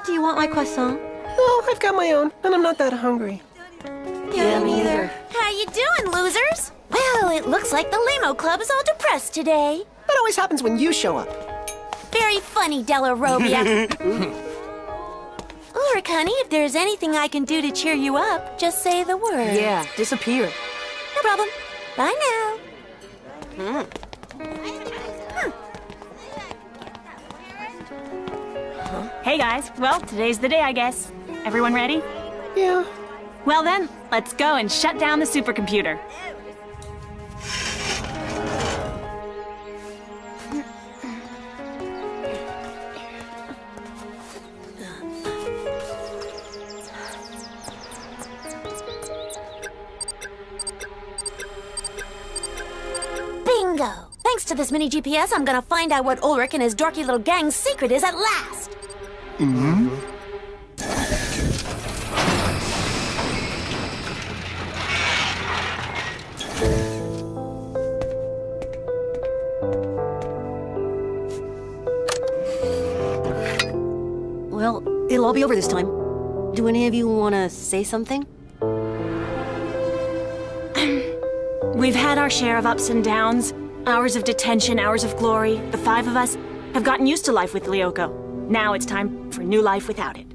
Do you want my croissant? No, I've got my own, and I'm not that hungry. Yeah, me either. How you doing, losers? Well, it looks like the Limo Club is all depressed today. That always happens when you show up. Very funny, Della Robbia. Ulrich, honey, if there's anything I can do to cheer you up, just say the word. Yeah, disappear. No problem. Bye now. Hey guys, well, today's the day, I guess. Everyone ready? Yeah. Well then, let's go and shut down the supercomputer. Bingo! Thanks to this mini GPS, I'm gonna find out what Ulrich and his dorky little gang's secret is at last. Well, it'll all be over this time. Do any of you want to say something? We've had our share of ups and downs, hours of detention, hours of glory. The five of us have gotten used to life with Lyoko. Now it's time for new life without it.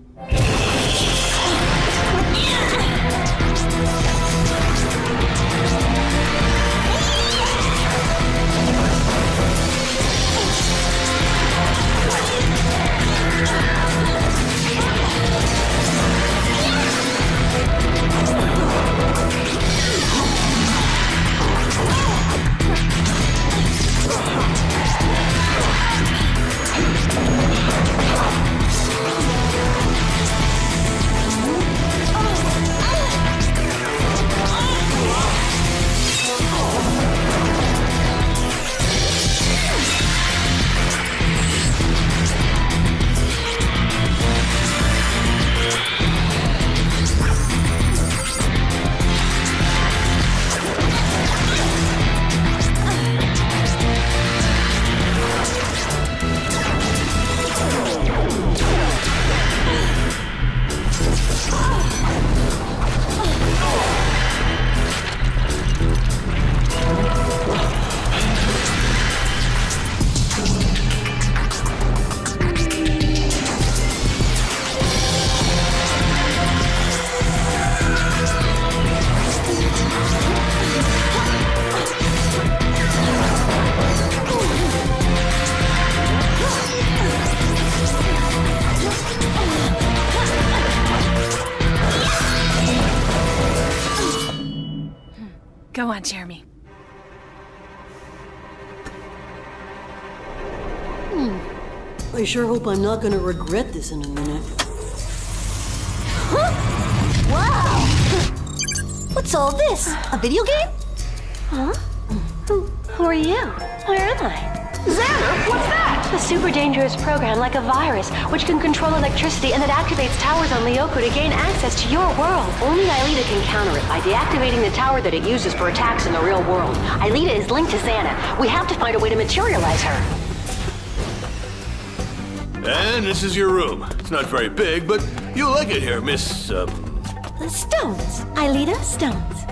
Go on, Jeremy. I sure hope I'm not gonna regret this in a minute. Wow! What's all this? A video game? Huh? Who are you? Where am I? Xana, what's that? A super dangerous program like a virus, which can control electricity and that activates towers on Lyoko to gain access to your world. Only Aelita can counter it by deactivating the tower that it uses for attacks in the real world. Aelita is linked to Xana. We have to find a way to materialize her. And this is your room. It's not very big, but you'll like it here, Miss, Stones. Aelita Stones.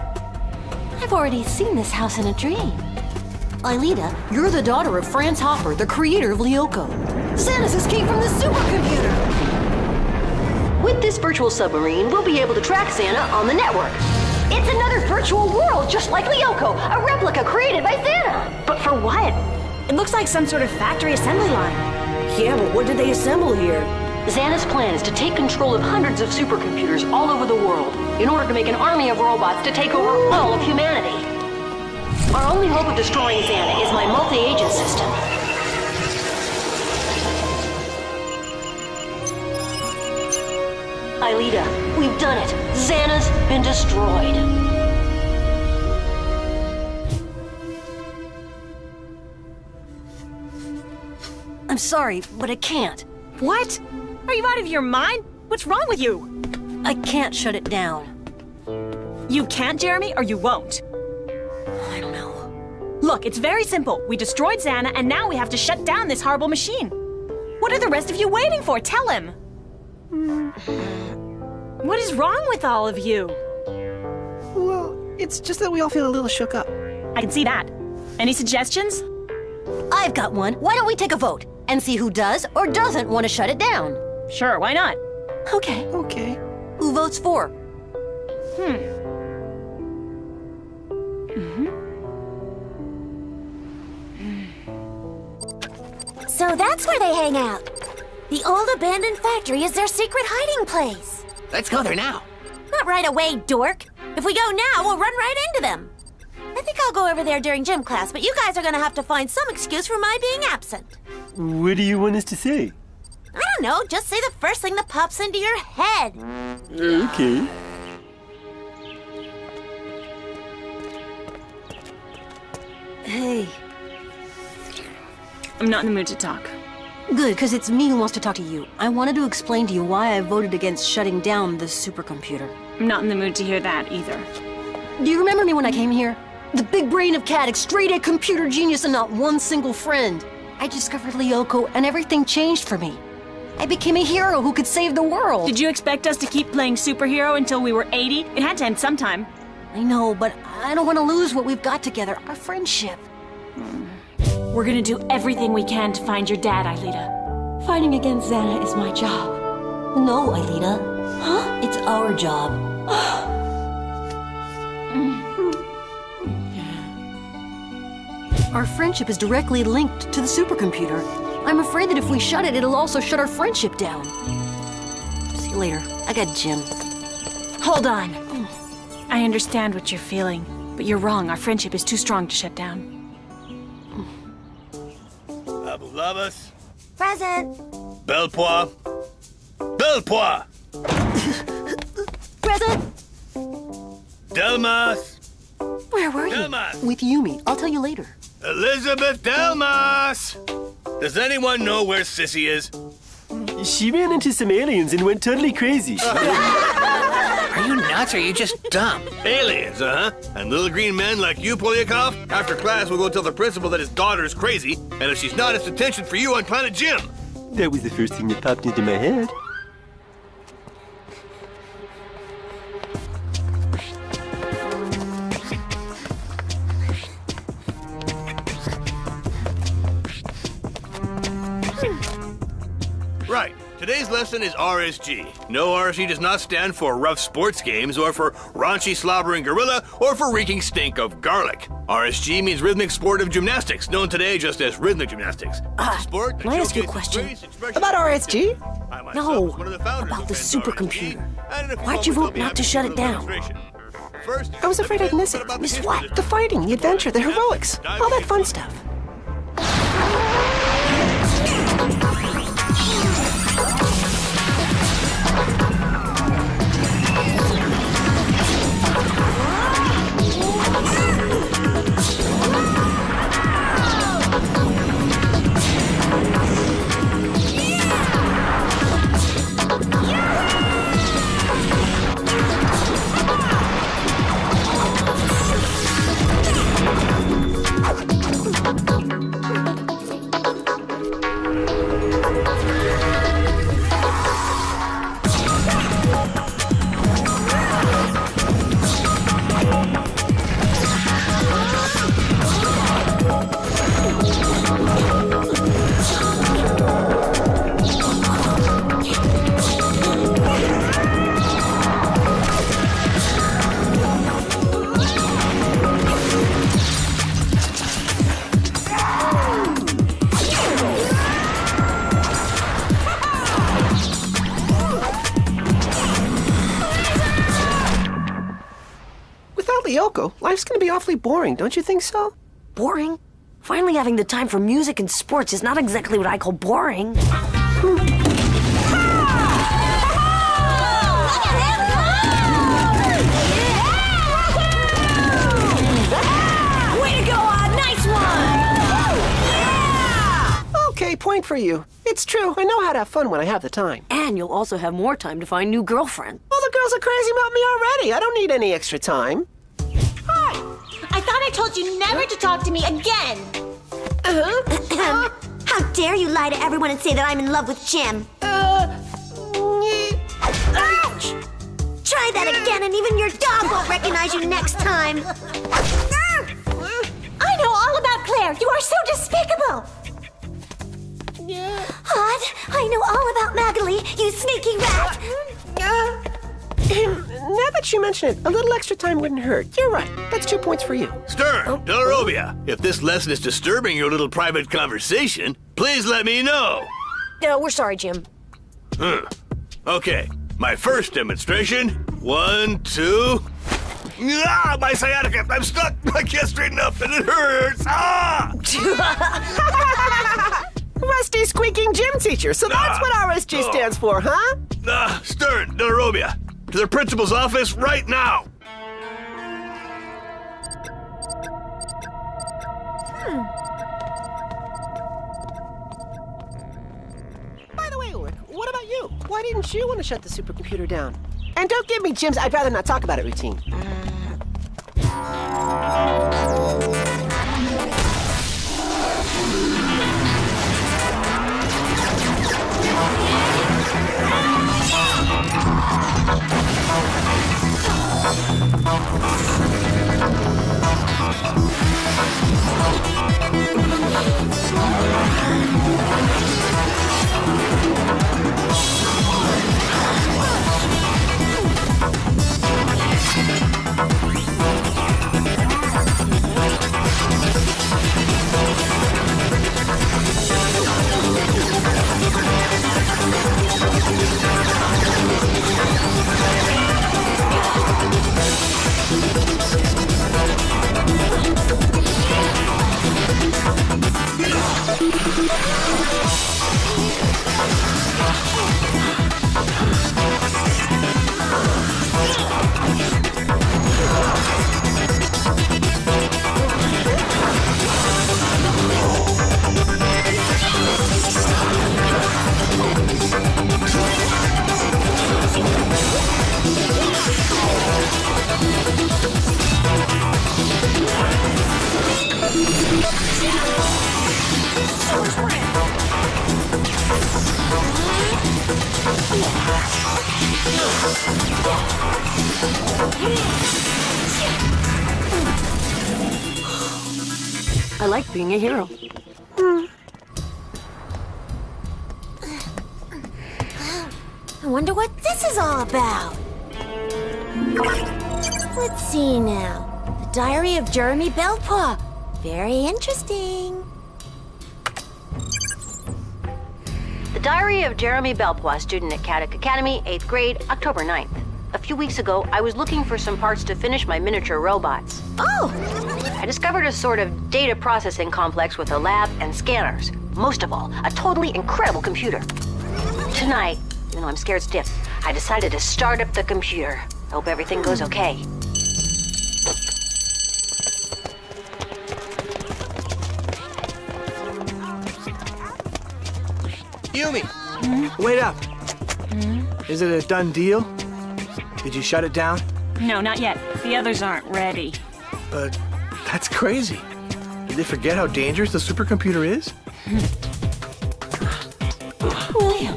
I've already seen this house in a dream. Aelita, you're the daughter of Franz Hopper, the creator of Lyoko. Xana's escaped from the supercomputer! With this virtual submarine, we'll be able to track Xana on the network. It's another virtual world, just like Lyoko, a replica created by Xana. But for what? It looks like some sort of factory assembly line. Yeah, but what did they assemble here? Xana's plan is to take control of hundreds of supercomputers all over the world in order to make an army of robots to take over all of humanity. Our only hope of destroying Xana is my multi-agent system. Aelita, we've done it. Xana's been destroyed. I'm sorry, but I can't. What? Are you out of your mind? What's wrong with you? I can't shut it down. You can't, Jeremy, or you won't. I don't know. Look, it's very simple. We destroyed Xana, and now we have to shut down this horrible machine. What are the rest of you waiting for? Tell him. What is wrong with all of you? Well, it's just that we all feel a little shook up. I can see that. Any suggestions? I've got one. Why don't we take a vote and see who does or doesn't want to shut it down? Sure, why not? Okay. Okay. Who votes for? So that's where they hang out. The old abandoned factory is their secret hiding place. Let's go there now. Not right away, dork. If we go now, we'll run right into them. I think I'll go over there during gym class, but you guys are gonna have to find some excuse for my being absent. What do you want us to say? I don't know, just say the first thing that pops into your head. Okay. Hey. I'm not in the mood to talk. Good, because it's me who wants to talk to you. I wanted to explain to you why I voted against shutting down the supercomputer. I'm not in the mood to hear that either. Do you remember me when I came here? The big brain of Cadix, straight A computer genius and not one single friend. I discovered Lyoko and everything changed for me. I became a hero who could save the world. Did you expect us to keep playing superhero until we were 80? It had to end sometime. I know, but I don't want to lose what we've got together, our friendship. We're gonna do everything we can to find your dad, Aelita. Fighting against Xana is my job. No, Aelita. Huh? It's our job. Our friendship is directly linked to the supercomputer. I'm afraid that if we shut it, it'll also shut our friendship down. See you later. I got gym. Hold on. I understand what you're feeling, but you're wrong. Our friendship is too strong to shut down. Abulabas. Present. Belpois. Belpois. Present! Delmas. Where were you? Delmas. With Yumi. I'll tell you later. Elizabeth Delmas. Does anyone know where Sissi is? She ran into some aliens and went totally crazy. Are you nuts or are you just dumb? Aliens, huh? And little green men like you, Polyakov? After class, we'll go tell the principal that his daughter is crazy, and if she's not, it's detention for you on Planet Gym. That was the first thing that popped into my head. Right. Today's lesson is RSG. No, RSG does not stand for rough sports games, or for raunchy slobbering gorilla, or for reeking stink of garlic. RSG means rhythmic sportive gymnastics, known today just as rhythmic gymnastics. Sport that can I ask you a showcases question? grace, expression, About RSG? I myself No, was one of the founders about of the Fans supercomputer. RSG, and in a few Why'd you moments vote I'll be not happy to shut do it the down? demonstration. First, I was afraid I'd miss it. Miss what? The fighting, the adventure, the heroics, all that fun stuff. Lyoko, life's gonna be awfully boring, don't you think so? Boring? Finally having the time for music and sports is not exactly what I call boring. Way to go, nice one! Okay, point for you. It's true, I know how to have fun when I have the time. And you'll also have more time to find new girlfriends. Well, the girls are crazy about me already. I don't need any extra time. I thought I told you never to talk to me again! Uh-huh. How dare you lie to everyone and say that I'm in love with Jim? again, and even your dog won't recognize you next time. I know all about Claire. You are so despicable. Yeah. Odd, I know all about Magali, you sneaky rat. Now that you mention it, a little extra time wouldn't hurt. You're right. That's 2 points for you. Stern, Delarovia, if this lesson is disturbing your little private conversation, please let me know. We're sorry, Jim. Okay, my first demonstration. 1, 2. Ah, my sciatica! I'm stuck! I can't straighten up and it hurts! Ah! Rusty squeaking gym teacher. So that's what RSG stands for, huh? Stern, Delarovia, to the principal's office right now! By the way, Ulrich, what about you? Why didn't you want to shut the supercomputer down? And don't give me Jim's I'd rather not talk about it routine. I like being a hero. I wonder what this is all about. Let's see now. The Diary of Jeremy Belpaw. Very interesting. The Diary of Jeremy Belpois, student at Caddick Academy, 8th grade, October 9th. A few weeks ago, I was looking for some parts to finish my miniature robots. Oh! I discovered a sort of data processing complex with a lab and scanners. Most of all, a totally incredible computer. Tonight, even though I'm scared stiff, I decided to start up the computer. I hope everything goes okay. Yumi! Wait up! Is it a done deal? Did you shut it down? No, not yet. The others aren't ready. But that's crazy. Did they forget how dangerous the supercomputer is? William,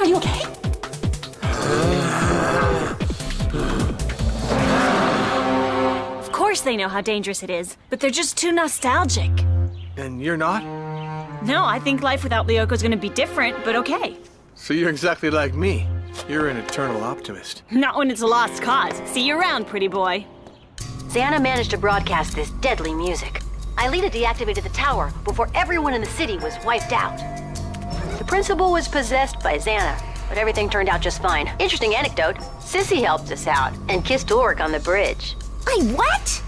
are you okay? Of course they know how dangerous it is, but they're just too nostalgic. And you're not? No, I think life without Lyoko's gonna be different, but okay. So you're exactly like me. You're an eternal optimist. Not when it's a lost cause. See you around, pretty boy. Xana managed to broadcast this deadly music. Aelita deactivated the tower before everyone in the city was wiped out. The principal was possessed by Xana, but everything turned out just fine. Interesting anecdote, Sissi helped us out and kissed Ulrich on the bridge. What?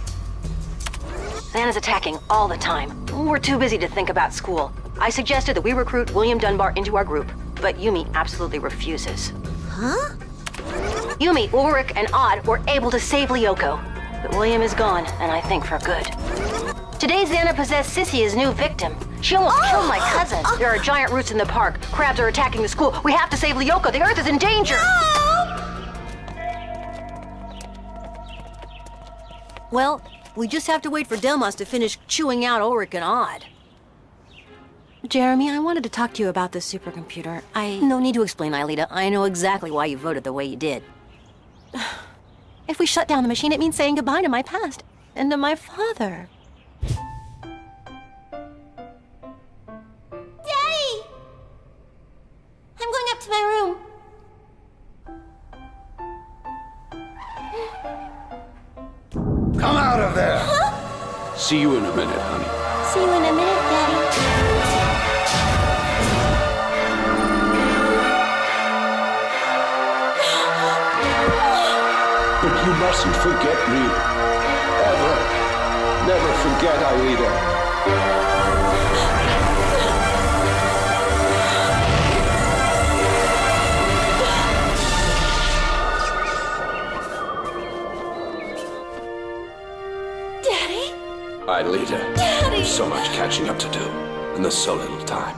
Xana's attacking all the time. We're too busy to think about school. I suggested that we recruit William Dunbar into our group, but Yumi absolutely refuses. Huh? Yumi, Ulrich, and Odd were able to save Lyoko, but William is gone, and I think for good. Today, Xana possessed Sissi as new victim. She almost killed my cousin. There are giant roots in the park. Crabs are attacking the school. We have to save Lyoko. The Earth is in danger. Well, we just have to wait for Delmas to finish chewing out Ulrich and Odd. Jeremy, I wanted to talk to you about this supercomputer. No need to explain, Aelita. I know exactly why you voted the way you did. If we shut down the machine, it means saying goodbye to my past and to my father. Daddy! I'm going up to my room. Come out of there! Huh? See you in a minute, honey. See you in a minute, Daddy. But you mustn't forget me. Ever. Never forget Aelita. Daddy? Aelita. Daddy! There's so much catching up to do, and there's so little time.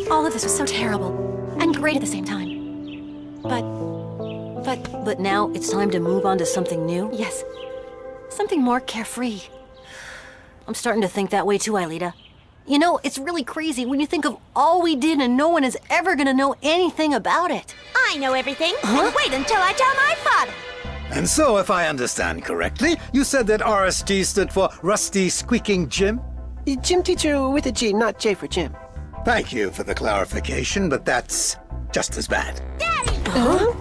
All of this was so terrible and great at the same time. But now it's time to move on to something new? Yes. Something more carefree. I'm starting to think that way too, Aelita. You know, it's really crazy when you think of all we did and no one is ever gonna know anything about it. I know everything. And wait until I tell my father. And so, if I understand correctly, you said that RSG stood for Rusty Squeaking Jim? Gym teacher with a G, not J for Jim. Thank you for the clarification, but that's just as bad. Daddy! Huh?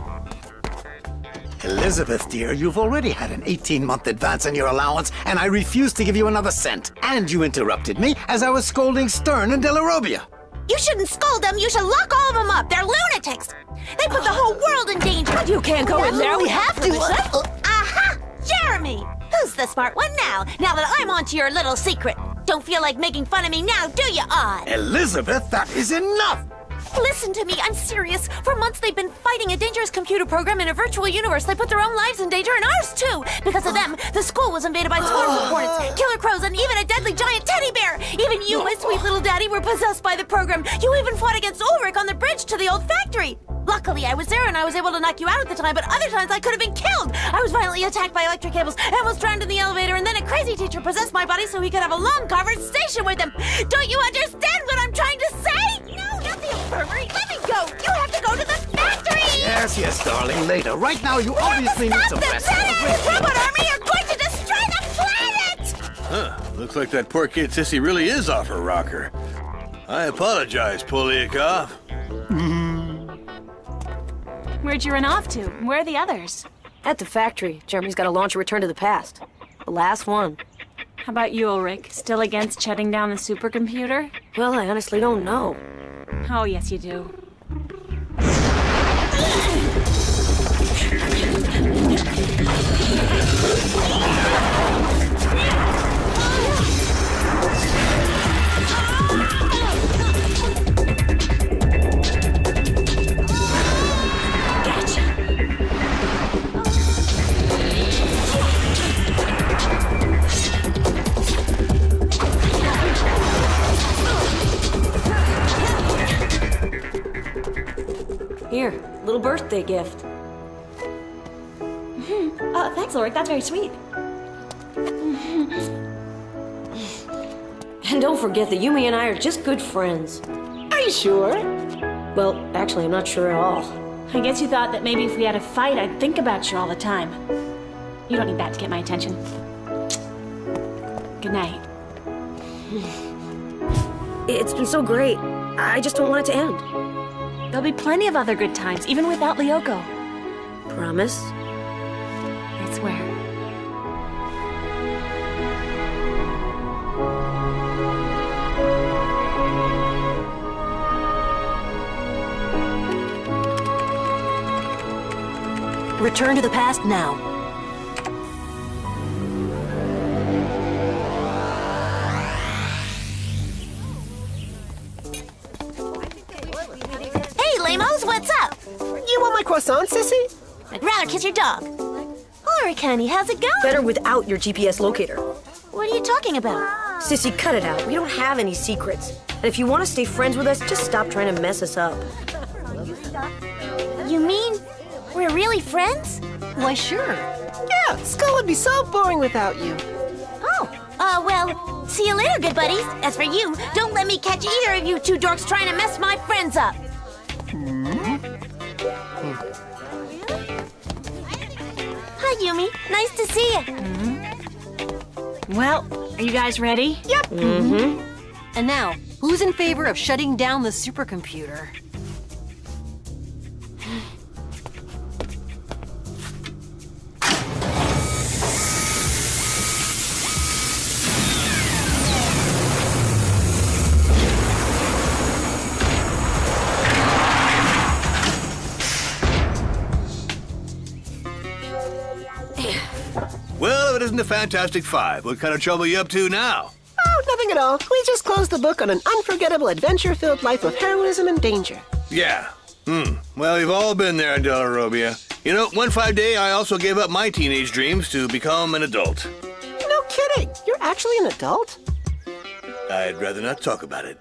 Elizabeth, dear, you've already had an 18-month advance in your allowance, and I refuse to give you another cent. And you interrupted me as I was scolding Stern and De La Robia. You shouldn't scold them. You should lock all of them up. They're lunatics. They put the whole world in danger. But you can't go in there. We have to. Aha! Jeremy! Who's the smart one now? Now that I'm onto your little secret. Don't feel like making fun of me now, do you, Odd? Elizabeth, that is enough! Listen to me, I'm serious. For months they've been fighting a dangerous computer program in a virtual universe. They put their own lives in danger and ours too. Because of them, the school was invaded by swarms of hornets, killer crows, and even a deadly giant teddy bear. Even you, my sweet little daddy, were possessed by the program. You even fought against Ulrich on the bridge to the old factory. Luckily, I was there and I was able to knock you out at the time, but other times I could have been killed. I was violently attacked by electric cables and was drowned in the elevator, and then a crazy teacher possessed my body so he could have a long conversation with him. Don't you understand what I'm trying to say? No, not the infirmary. Let me go. You have to go to the factory. Yes, darling, later. Right now, you obviously need some rest. The robot army are going to destroy the planet! Huh. Looks like that poor kid Sissi really is off her rocker. I apologize, Polyakov. Where'd you run off to? Where are the others? At the factory. Jeremy's got to launch a return to the past. The last one. How about you, Ulrich? Still against shutting down the supercomputer? Well, I honestly don't know. Oh, yes, you do. Here, little birthday gift. Thanks, Ulrich. That's very sweet. And don't forget that Yumi and I are just good friends. Are you sure? Well, actually, I'm not sure at all. I guess you thought that maybe if we had a fight, I'd think about you all the time. You don't need that to get my attention. Good night. It's been so great. I just don't want it to end. There'll be plenty of other good times, even without Lyoko. Promise? I swear. Return to the past now. Hey, lamos, what's up? You want my croissant, Sissy? I'd rather kiss your dog. Ulrich, honey, how's it going? Better without your GPS locator. What are you talking about? Sissy, cut it out. We don't have any secrets. And if you want to stay friends with us, just stop trying to mess us up. You mean we're really friends? Why, sure. Yeah, school would be so boring without you. Oh, well, see you later, good buddies. As for you, don't let me catch either of you two dorks trying to mess my friends up. Hi, Yumi. Nice to see you. Well, are you guys ready? Yep. And now, who's in favor of shutting down the supercomputer? Well, if it isn't the Fantastic Five, what kind of trouble are you up to now? Oh, nothing at all. We just closed the book on an unforgettable, adventure-filled life of heroism and danger. Yeah. Well, we've all been there in Delarobia. You know, one fine day I also gave up my teenage dreams to become an adult. No kidding. You're actually an adult? I'd rather not talk about it.